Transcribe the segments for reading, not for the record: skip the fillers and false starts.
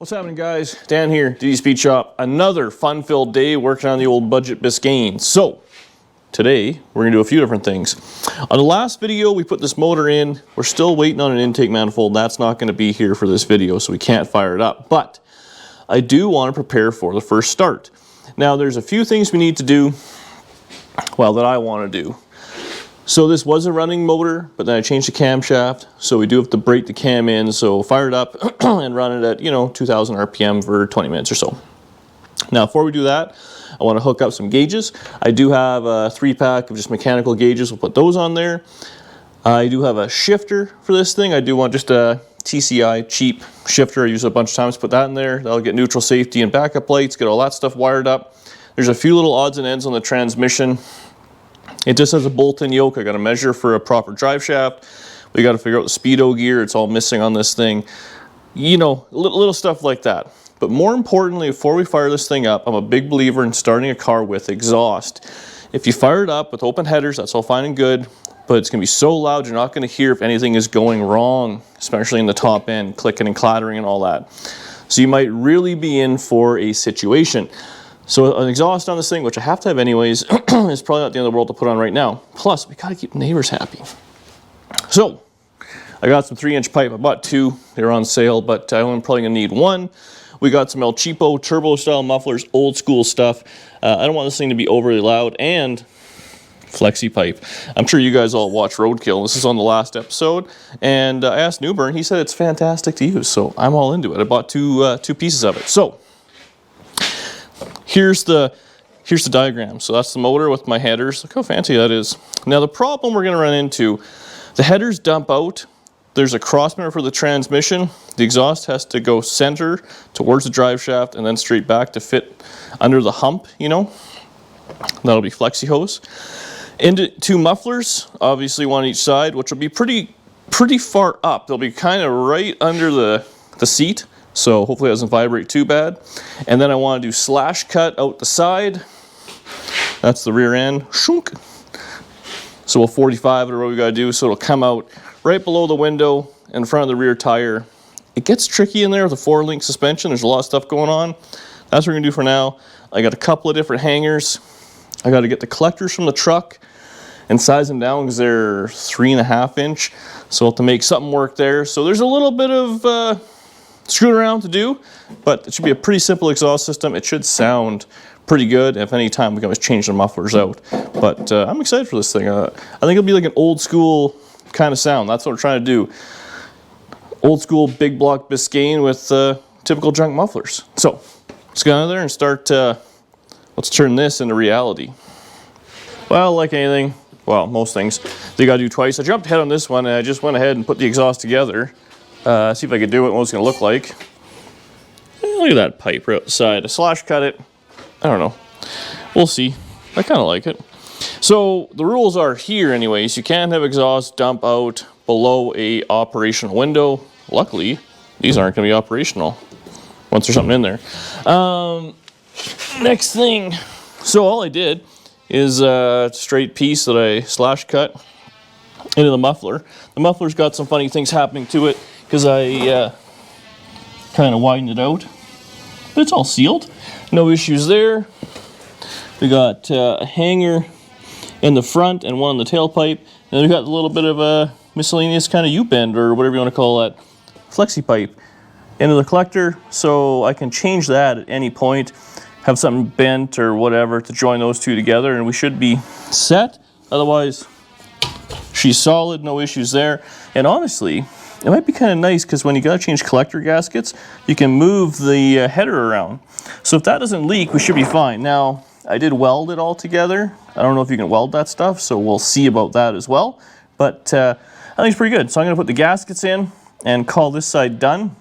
What's happening, guys? Dan here, DD Speed Shop. Another fun-filled day working on the old budget Biscayne. So today we're gonna do a few different things. On the last video we put this motor in. We're still waiting on an intake manifold. That's not going to be here for this video, so we can't fire it up, but I do want to prepare for the first start. Now there's a few things we need to do, well, that I want to do. So this was a running motor, but then I changed the camshaft, so we do have to break the cam in, so fire it up and run it at, 2,000 RPM for 20 minutes or so. Now before we do that, I want to hook up some gauges. I do have a 3-pack of just mechanical gauges. We'll put those on there. I do have a shifter for this thing. I do want just a TCI cheap shifter. I use it a bunch of times. Put that in there. That'll get neutral, safety, and backup lights, get all that stuff wired up. There's a few little odds and ends on the transmission. It just has a bolt-in yoke. I got to measure for a proper drive shaft. We got to figure out the speedo gear. It's all missing on this thing. Little stuff like that. But more importantly, before we fire this thing up, I'm a big believer in starting a car with exhaust. If you fire it up with open headers, that's all fine and good, but it's going to be so loud you're not going to hear if anything is going wrong, especially in the top end, clicking and clattering and all that. So you might really be in for a situation. So an exhaust on this thing, which I have to have anyways, is probably not the end of the world to put on right now. Plus, we got to keep the neighbors happy. So I got some 3-inch pipe. I bought 2. They were on sale, but I'm probably going to need 1. We got some El Cheapo turbo style mufflers, old school stuff. I don't want this thing to be overly loud, and flexi pipe. I'm sure you guys all watch Roadkill. This is on the last episode, and I asked Newburn. He said it's fantastic to use, so I'm all into it. I bought two pieces of it. So here's the diagram. So that's the motor with my headers. Look how fancy that is. Now the problem we're going to run into, the headers dump out. There's a cross member for the transmission. The exhaust has to go center towards the drive shaft and then straight back to fit under the hump, That'll be flexi hose. Into 2 mufflers, obviously one on each side, which will be pretty far up. They'll be kind of right under the seat, so hopefully it doesn't vibrate too bad. And then I want to do slash cut out the side. That's the rear end. Shunk. So we'll 45 it or what we got to do, so it'll come out right below the window in front of the rear tire. It gets tricky in there with a 4-link suspension. There's a lot of stuff going on. That's what we're going to do for now. I got a couple of different hangers. I got to get the collectors from the truck and size them down because they're 3.5 inch. So I'll have to make something work there. So there's a little bit of screwing around to do, but it should be a pretty simple exhaust system. It should sound pretty good. If any time, we can always change the mufflers out. But I'm excited for this thing. I think it'll be like an old school kind of sound. That's what we're trying to do. Old school big block Biscayne with typical junk mufflers. So let's go out there and start. Let's turn this into reality. Well, like anything, well, most things, you got to do twice. I jumped ahead on this one and I just went ahead and put the exhaust together. See if I could do it, what it's going to look like. Look at that pipe right outside. I slash cut it. I don't know. We'll see. I kind of like it. So the rules are here anyways. You can't have exhaust dump out below a operational window. Luckily, these aren't going to be operational once there's something in there. Next thing. So all I did is a straight piece that I slash cut into the muffler. The muffler's got some funny things happening to it because I kind of widened it out. But it's all sealed. No issues there. We got a hanger in the front and one in the tailpipe. And then we got a little bit of a miscellaneous kind of U-bend or whatever you want to call that, flexi pipe into the collector, so I can change that at any point, have something bent or whatever to join those two together, and we should be set. Otherwise, she's solid, no issues there. And honestly, it might be kind of nice because when you got to change collector gaskets, you can move the header around. So if that doesn't leak, we should be fine. Now, I did weld it all together. I don't know if you can weld that stuff, so we'll see about that as well. But I think it's pretty good. So I'm going to put the gaskets in and call this side done.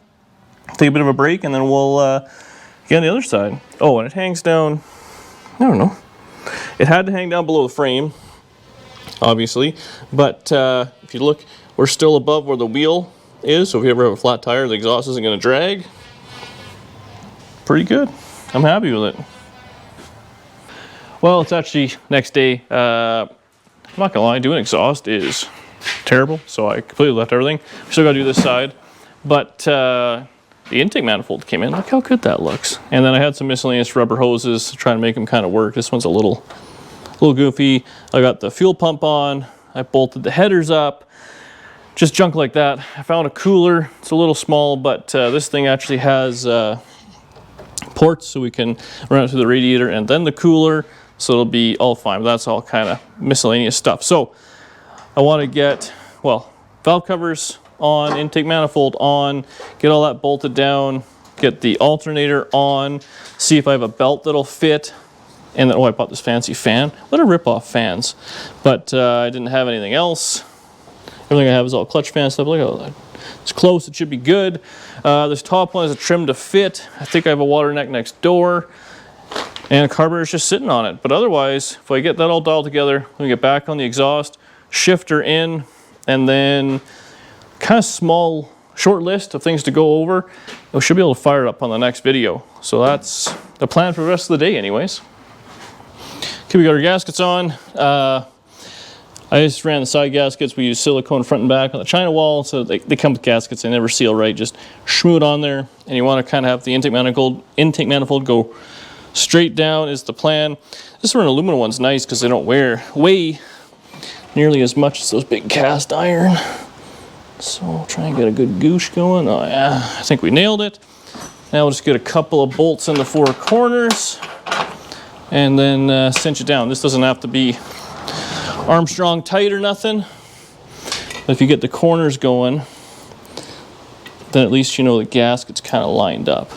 Take a bit of a break, and then we'll get on the other side. Oh, and it hangs down, I don't know. It had to hang down below the frame, obviously. But if you look, we're still above where the wheel is. So if you ever have a flat tire, the exhaust isn't going to drag. Pretty good. I'm happy with it. Well, it's actually next day. I'm not gonna lie, doing exhaust is terrible, so I completely left everything. Still gotta do this side, but the intake manifold came in. Look how good that looks. And then I had some miscellaneous rubber hoses to try to make them kind of work. This one's a little goofy. I got the fuel pump on. I bolted the headers up. Just junk like that. I found a cooler. It's a little small, but this thing actually has ports so we can run it through the radiator and then the cooler. So it'll be all fine. But that's all kind of miscellaneous stuff. So I want to get, well, valve covers on, intake manifold on, get all that bolted down, get the alternator on, see if I have a belt that'll fit. And then, oh, I bought this fancy fan. What a rip-off fans. But I didn't have anything else. Everything I have is all clutch fan stuff. Look at that. It's close. It should be good. This top one is a trim to fit. I think I have a water neck next door. And a carburetor is just sitting on it. But otherwise, if I get that all dialed together, we get back on the exhaust, shifter in, and then kind of small, short list of things to go over. We should be able to fire it up on the next video. So that's the plan for the rest of the day anyways. Okay, we got our gaskets on. I just ran the side gaskets. We use silicone front and back on the China wall, so they come with gaskets. They never seal right. Just shmoo it on there, and you want to kind of have the intake manifold go straight down is the plan. This one, aluminum one's nice because they don't weigh nearly as much as those big cast iron. So we'll try and get a good goosh going. Oh yeah, I think we nailed it. Now we'll just get a couple of bolts in the four corners and then cinch it down. This doesn't have to be Armstrong tight or nothing. But if you get the corners going, then at least you know the gasket's kind of lined up.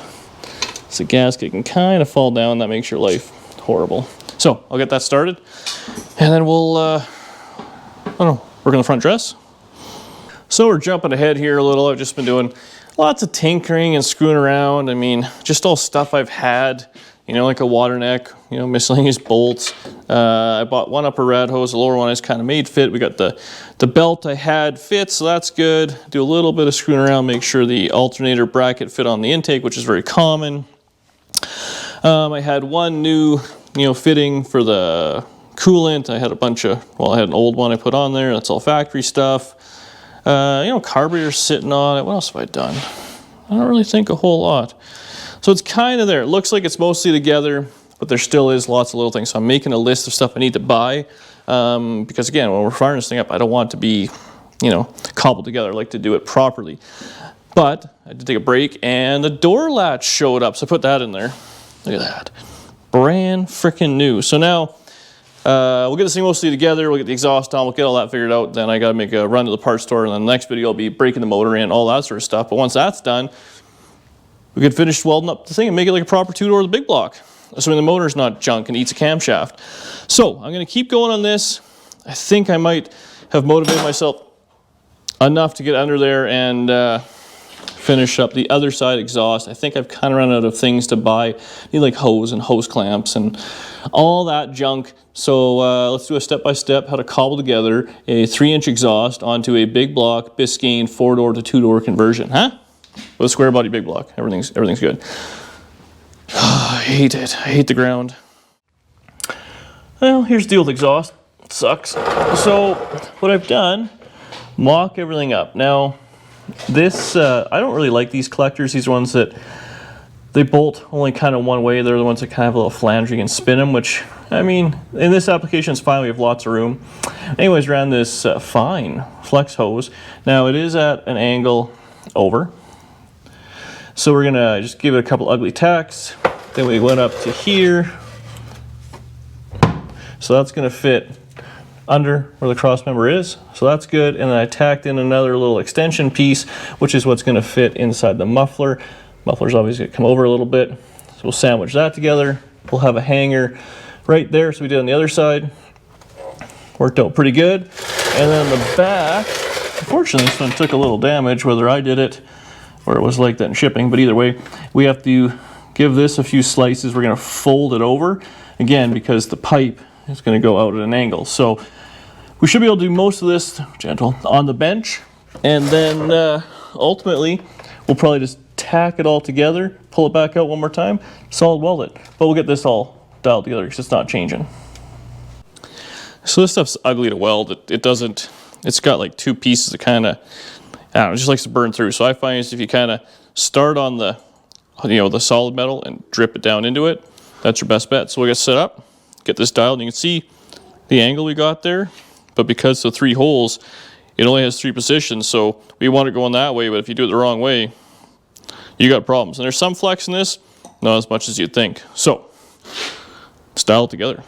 So the gasket can kind of fall down. That makes your life horrible. So I'll get that started. And then we'll, I don't know, work on the front dress. So we're jumping ahead here a little. I've just been doing lots of tinkering and screwing around. I mean, just all stuff I've had, you know, like a water neck, you know, miscellaneous bolts. I bought one upper rad hose, the lower one I just kind of made fit. We got the belt I had fit, so that's good. Do a little bit of screwing around, make sure the alternator bracket fit on the intake, which is very common. I had one new, you know, fitting for the coolant. I had a bunch of, well, I had an old one I put on there. That's all factory stuff. You know, carburetor sitting on it. What else have I done? I don't really think a whole lot. So it's kind of there. It looks like it's mostly together, but there still is lots of little things. So I'm making a list of stuff I need to buy because, again, when we're firing this thing up, I don't want it to be, you know, cobbled together. I like to do it properly. But I did take a break, and the door latch showed up, so I put that in there. Look at that. Brand freaking new. So now we'll get this thing mostly together. We'll get the exhaust on. We'll get all that figured out. Then I got to make a run to the parts store, and then the next video will be breaking the motor in, all that sort of stuff. But once that's done, we could finish welding up the thing and make it like a proper two-door with a big block. Assuming the motor's not junk and eats a camshaft. So I'm going to keep going on this. I think I might have motivated myself enough to get under there and finish up the other side exhaust. I think I've kind of run out of things to buy. I need like hose and hose clamps and all that junk. So let's do a step-by-step how to cobble together a 3-inch exhaust onto a big block Biscayne 4-door to 2-door conversion. Huh? With a square body big block. Everything's good. I hate it. I hate the ground. Well, here's the deal with exhaust. It sucks. So what I've done, mock everything up. Now, this, I don't really like these collectors. These are ones that they bolt only kind of one way. They're the ones that kind of have a little flange. You can spin them, which, I mean, in this application, it's fine. We have lots of room. Anyways, ran this fine flex hose. Now, it is at an angle over. So we're gonna just give it a couple ugly tacks. Then we went up to here. So that's gonna fit under where the cross member is. So that's good. And then I tacked in another little extension piece, which is what's gonna fit inside the muffler. Muffler's always gonna come over a little bit. So we'll sandwich that together. We'll have a hanger right there. So we did on the other side. Worked out pretty good. And then the back, unfortunately this one took a little damage, whether I did it or it was like that in shipping, but either way, we have to give this a few slices. We're gonna fold it over, again, because the pipe is gonna go out at an angle. So we should be able to do most of this, gentle, on the bench, and then ultimately, we'll probably just tack it all together, pull it back out one more time, solid weld it. But we'll get this all dialed together because it's not changing. So this stuff's ugly to weld. It's got like two pieces that kind of, I don't know, it just likes to burn through. So I find if you kind of start on the, the solid metal and drip it down into it. That's your best bet. So we'll get set up, get this dialed, and you can see the angle we got there. But because of 3 holes, it only has 3 positions, so we want it going that way, but if you do it the wrong way, you got problems. And there's some flex in this, not as much as you'd think. So, let's dial it together.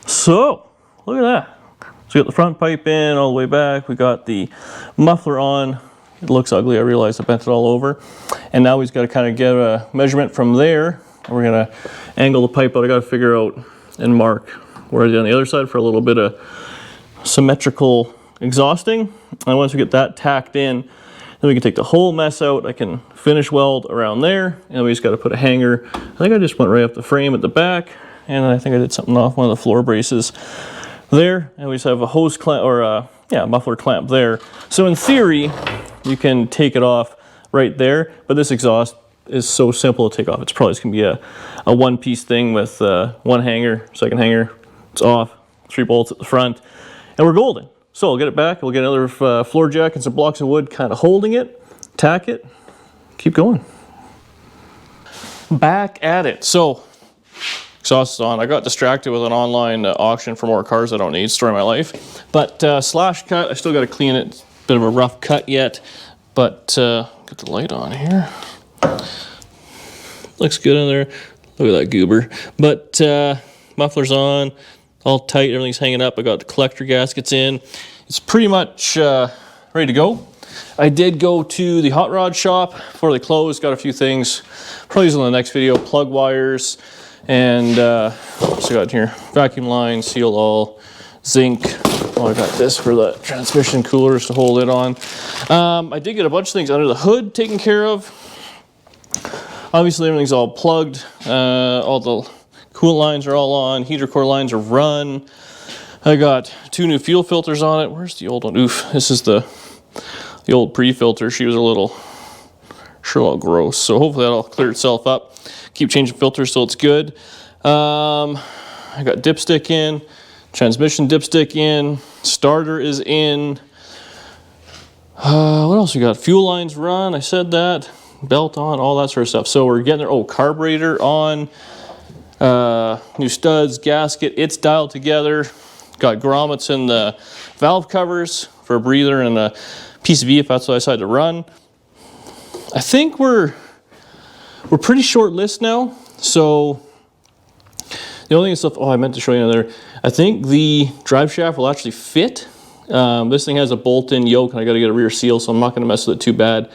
So, look at that. So we got the front pipe in all the way back. We got the muffler on. It looks ugly. I realized I bent it all over. And now we've got to kind of get a measurement from there. And we're going to angle the pipe out. I got to figure out and mark where it is on the other side for a little bit of symmetrical exhausting. And once we get that tacked in, then we can take the whole mess out. I can finish weld around there. And we just got to put a hanger. I think I just went right up the frame at the back. And I think I did something off one of the floor braces there. And we just have a hose clamp, or a muffler clamp there. So in theory, you can take it off right there. But this exhaust is so simple to take off. It's probably just going to be a one-piece thing with one hanger, second hanger. It's off, 3 bolts at the front. And we're golden. So I'll get it back. We'll get another floor jack and some blocks of wood kind of holding it. Tack it. Keep going. Back at it. So exhaust is on. I got distracted with an online auction for more cars I don't need. Story of my life. But slash cut, I still got to clean it. It's a bit of a rough cut yet. But get the light on here. Looks good in there. Look at that goober. But muffler's on, all tight. Everything's hanging up. I got the collector gaskets in. It's pretty much ready to go. I did go to the hot rod shop before they closed. Got a few things. Probably use in the next video. Plug wires. And what's I got here? Vacuum line, seal all, zinc. Oh, I got this for the transmission coolers to hold it on. I did get a bunch of things under the hood taken care of. Obviously, everything's all plugged. All the coolant lines are all on. Heater core lines are run. I got 2 new fuel filters on it. Where's the old one? Oof, this is the old pre-filter. She was a little gross. So hopefully that'll clear itself up. Keep changing filters till it's good. I got dipstick in, transmission dipstick in, starter is in. What else we got? Fuel lines run, I said that. Belt on, all that sort of stuff. So we're getting there. Oh, carburetor on, new studs, gasket, it's dialed together. Got grommets in the valve covers for a breather and a PCV if that's what I decide to run. I think we're pretty short list now, so the only thing is stuff. Oh, I meant to show you another. I think the drive shaft will actually fit. This thing has a bolt-in yoke, and I got to get a rear seal, so I'm not going to mess with it too bad.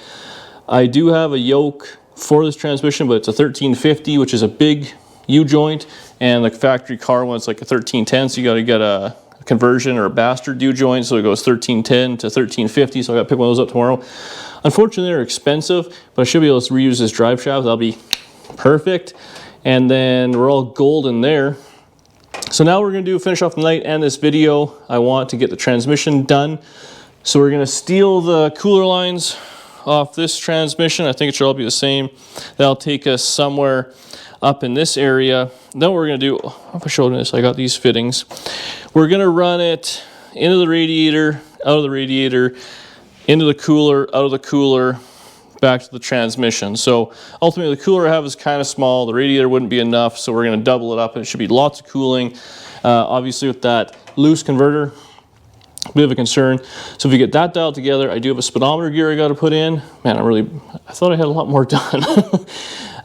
I do have a yoke for this transmission, but it's a 1350, which is a big U-joint, and the factory car one's like a 1310, so you got to get a conversion or a bastard U-joint, so it goes 1310 to 1350, so I got to pick one of those up tomorrow. Unfortunately, they're expensive, but I should be able to reuse this drive shaft. That'll be perfect. And then we're all golden there. So now we're going to finish off the night and this video. I want to get the transmission done. So we're going to steal the cooler lines off this transmission. I think it should all be the same. That'll take us somewhere up in this area. Then what we're going to do, if I showed this, I got these fittings. We're going to run it into the radiator, out of the radiator, into the cooler, out of the cooler, back to the transmission. So ultimately the cooler I have is kind of small, the radiator wouldn't be enough, so we're going to double it up and it should be lots of cooling. Obviously with that loose converter, a bit of a concern. So if we get that dialed together, I do have a speedometer gear I got to put in. Man, I thought I had a lot more done.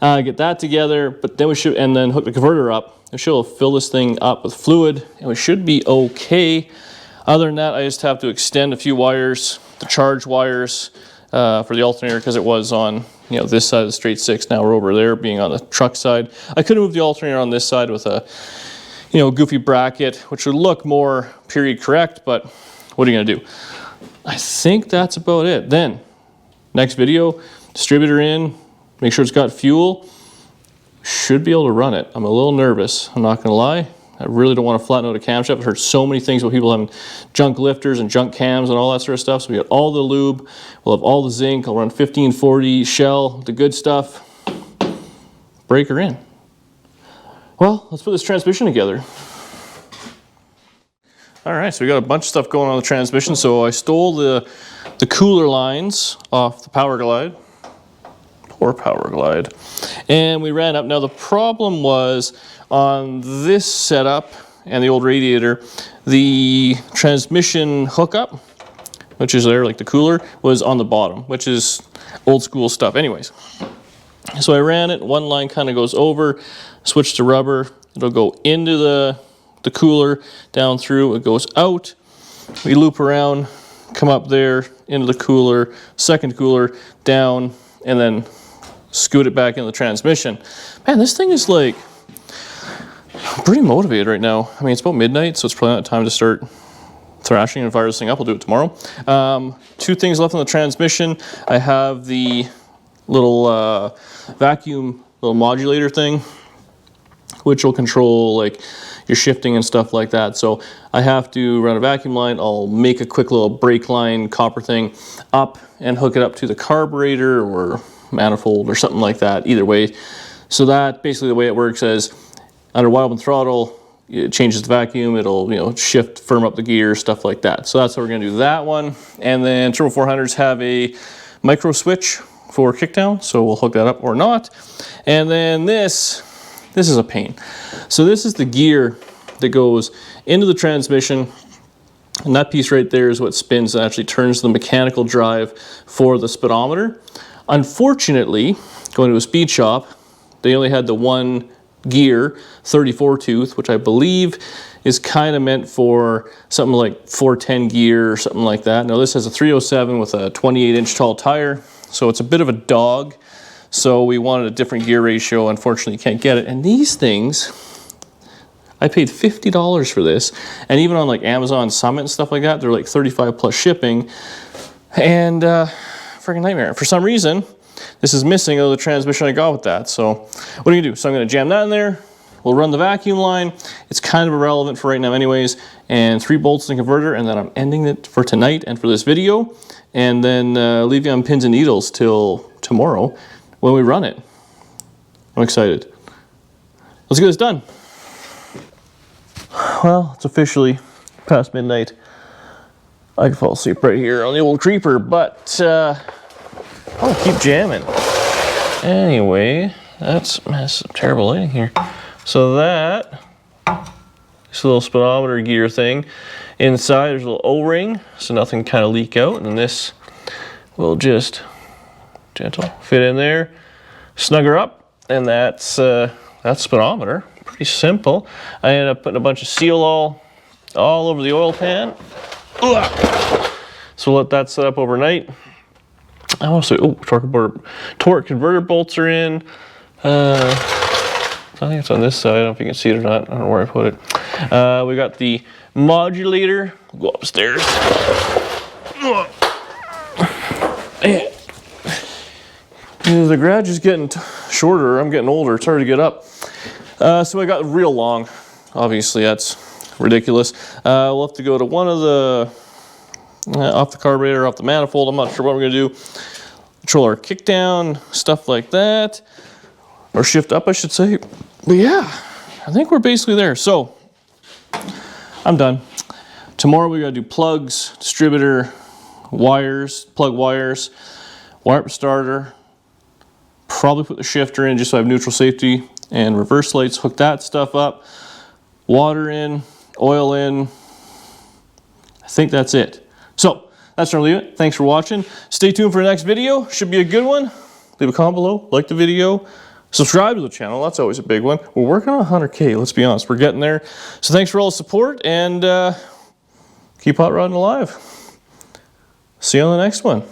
Get that together, but then we should, and then hook the converter up. We should fill this thing up with fluid and we should be okay. Other than that, I just have to extend a few wires, the charge wires, for the alternator, because it was on, you know, this side of the straight 6. Now we're over there being on the truck side. I could have moved the alternator on this side with a, you know, goofy bracket, which would look more period correct, but what are you gonna do? I think that's about it. Then next video, distributor in, make sure it's got fuel. Should be able to run it. I'm a little nervous, I'm not gonna lie. I really don't want to flatten out a camshaft. I've heard so many things about people having junk lifters and junk cams and all that sort of stuff. So we got all the lube, we'll have all the zinc, I'll run 1540 Shell, the good stuff. Breaker in. Well, let's put this transmission together. All right, so we got a bunch of stuff going on the transmission. So I stole the cooler lines off the Power Glide. Poor Power Glide. And we ran up. Now the problem was on this setup and the old radiator, the transmission hookup, which is there, like the cooler, was on the bottom, which is old school stuff. Anyways, so I ran it, one line kind of goes over, switch to rubber, it'll go into the cooler, down through, it goes out, we loop around, come up there, into the cooler, second cooler, down, and then scoot it back into the transmission. Man, this thing is like, I'm pretty motivated right now. I mean, it's about midnight, so it's probably not time to start thrashing and fire this thing up. We'll do it tomorrow. 2 things left on the transmission. I have the little vacuum, little modulator thing, which will control like your shifting and stuff like that. So I have to run a vacuum line. I'll make a quick little brake line copper thing up and hook it up to the carburetor or manifold or something like that, either way. So that basically the way it works is under wide open throttle, it changes the vacuum, it'll, you know, shift, firm up the gear, stuff like that. So that's how we're gonna do that one. And then Turbo 400s have a micro switch for kickdown, so we'll hook that up or not. And then this is a pain. So this is the gear that goes into the transmission, and that piece right there is what spins and actually turns the mechanical drive for the speedometer. Unfortunately, going to a speed shop, they only had the one gear, 34 tooth, which I believe is kind of meant for something like 410 gear or something like that. Now this has a 307 with a 28-inch tall tire, so it's a bit of a dog. So we wanted a different gear ratio. Unfortunately, you can't get it. And these things, I paid $50 for this. And even on like Amazon Summit and stuff like that, they're like 35 plus shipping. And freaking nightmare. For some reason, this is missing out of the transmission I got with that. So what are you gonna do? So I'm gonna jam that in there. We'll run the vacuum line. It's kind of irrelevant for right now anyways. And 3 bolts in the converter, and then I'm ending it for tonight and for this video. And then leave you on pins and needles till tomorrow when we run it. I'm excited. Let's get this done. Well, it's officially past midnight. I can fall asleep right here on the old creeper, but I'll keep jamming. Anyway, that's some terrible lighting here. So this little speedometer gear thing, inside there's a little O-ring, so nothing kind of leak out, and this will just gentle fit in there, snug her up, and that's speedometer. Pretty simple. I ended up putting a bunch of seal all over the oil pan. So we'll let that set up overnight. I also, torque converter bolts are in. I think it's on this side. I don't know if you can see it or not. I don't know where I put it. We got the modulator. We'll go upstairs. The garage is getting shorter. I'm getting older. It's hard to get up. So I got real long. Obviously, that's ridiculous. We'll have to go to one of the off the carburetor, off the manifold. I'm not sure what we're gonna do. Control our kickdown, stuff like that, or shift up, I should say. But yeah, I think we're basically there. So I'm done. Tomorrow we gotta do plugs, distributor, wires, plug wires. wire up the starter, probably put the shifter in just so I have neutral safety and reverse lights, hook that stuff up, water in, oil in. I think that's it. So that's where I'll leave it. Thanks for watching. Stay tuned for the next video. Should be a good one. Leave a comment below, like the video, subscribe to the channel. That's always a big one. We're working on 100K, let's be honest. We're getting there. So thanks for all the support, and keep hot rodding alive. See you on the next one.